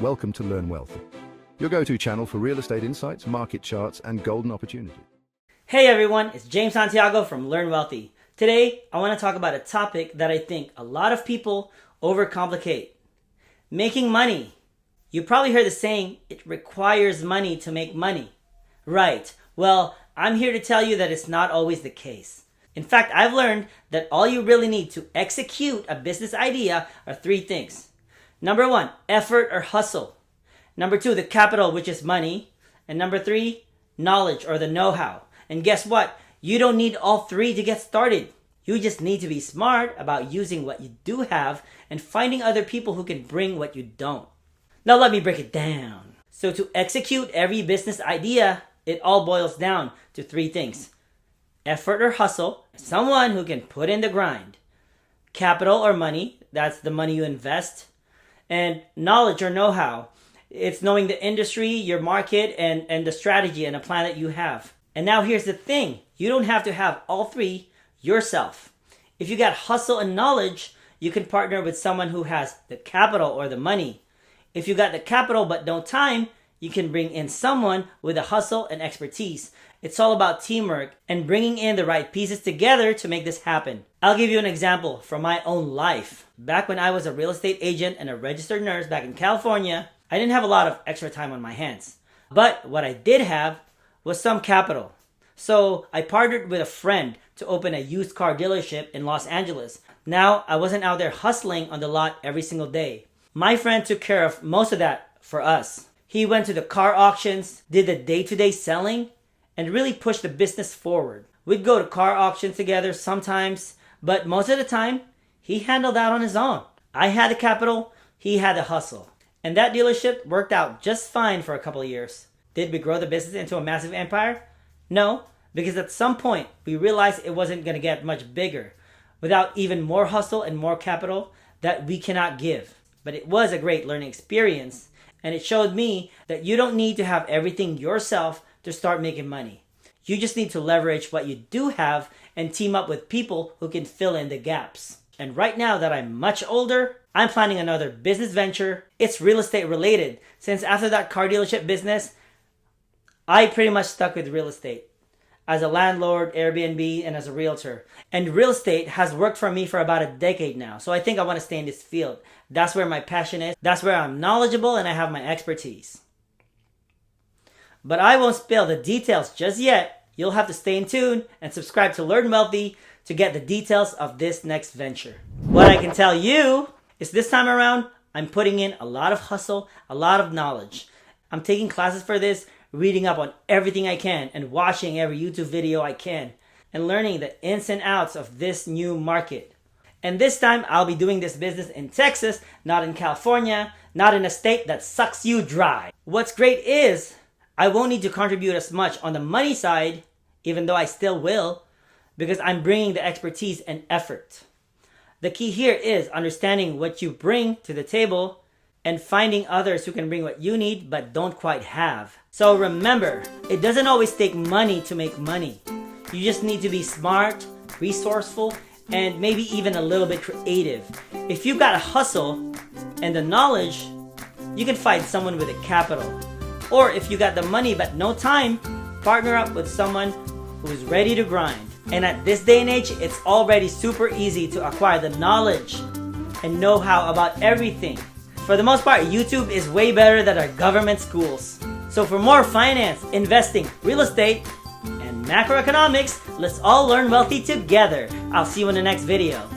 Welcome to Learn Wealthy, your go-to channel for real estate insights, market charts, and golden opportunity. Hey everyone, it's Santiago from Learn Wealthy. Today, I want to talk about a topic that I think a lot of people overcomplicate. Making money. You probably heard the saying, it requires money to make money. Right. Well, I'm here to tell you that it's not always the case. In fact, I've learned that all you really need to execute a business idea are three things. Number one, effort or hustle. Number two, the capital, which is money. And number three, knowledge or the know-how. And guess what? You don't need all three to get started. You just need to be smart about using what you do have and finding other people who can bring what you don't. Now let me break it down. So to execute every business idea, it all boils down to three things. Effort or hustle, someone who can put in the grind. Capital or money, that's the money you invest. And knowledge or know-how, it's knowing the industry, your market, and the strategy and the plan that you have. And now here's the thing. You don't have to have all three yourself. If you got hustle and knowledge, you can partner with someone who has the capital or the money. If you got the capital but no time, you can bring in someone with the hustle and expertise. It's all about teamwork and bringing in the right pieces together to make this happen. I'll give you an example from my own life. Back when I was a real estate agent and a registered nurse back in California, I didn't have a lot of extra time on my hands. But what I did have was some capital. So I partnered with a friend to open a used car dealership in Los Angeles. Now I wasn't out there hustling on the lot every single day. My friend took care of most of that for us. He went to the car auctions, did the day-to-day selling, and really pushed the business forward. We'd go to car auctions together sometimes, but most of the time, he handled that on his own. I had the capital, he had the hustle. And that dealership worked out just fine for a couple of years. Did we grow the business into a massive empire? No, because at some point, we realized it wasn't going to get much bigger without even more hustle and more capital that we cannot give. But it was a great learning experience, and it showed me that you don't need to have everything yourself to start making money. You just need to leverage what you do have and team up with people who can fill in the gaps. And right now that I'm much older, I'm planning another business venture. It's real estate related, since after that car dealership business, I pretty much stuck with real estate as a landlord, Airbnb, and as a realtor. And real estate has worked for me for about a decade now, so I think I want to stay in this field. That's where my passion is. That's where I'm knowledgeable and I have my expertise. But I won't spill the details just yet. You'll have to stay in tune and subscribe to Learn Wealthy to get the details of this next venture. What I can tell you is this time around, I'm putting in a lot of hustle, a lot of knowledge. I'm taking classes for this, reading up on everything I can, and watching every YouTube video I can, and learning the ins and outs of this new market. And this time, I'll be doing this business in Texas, not in California, not in a state that sucks you dry. What's great is, I won't need to contribute as much on the money side, even though I still will, because I'm bringing the expertise and effort. The key here is understanding what you bring to the table and finding others who can bring what you need but don't quite have. So remember, it doesn't always take money to make money. You just need to be smart, resourceful, and maybe even a little bit creative. If you've got a hustle and the knowledge, you can find someone with a capital. Or if you got the money but no time, partner up with someone who's ready to grind. And at this day and age, it's already super easy to acquire the knowledge and know-how about everything. For the most part, YouTube is way better than our government schools. So for more finance, investing, real estate, and macroeconomics, let's all learn wealthy together. I'll see you in the next video.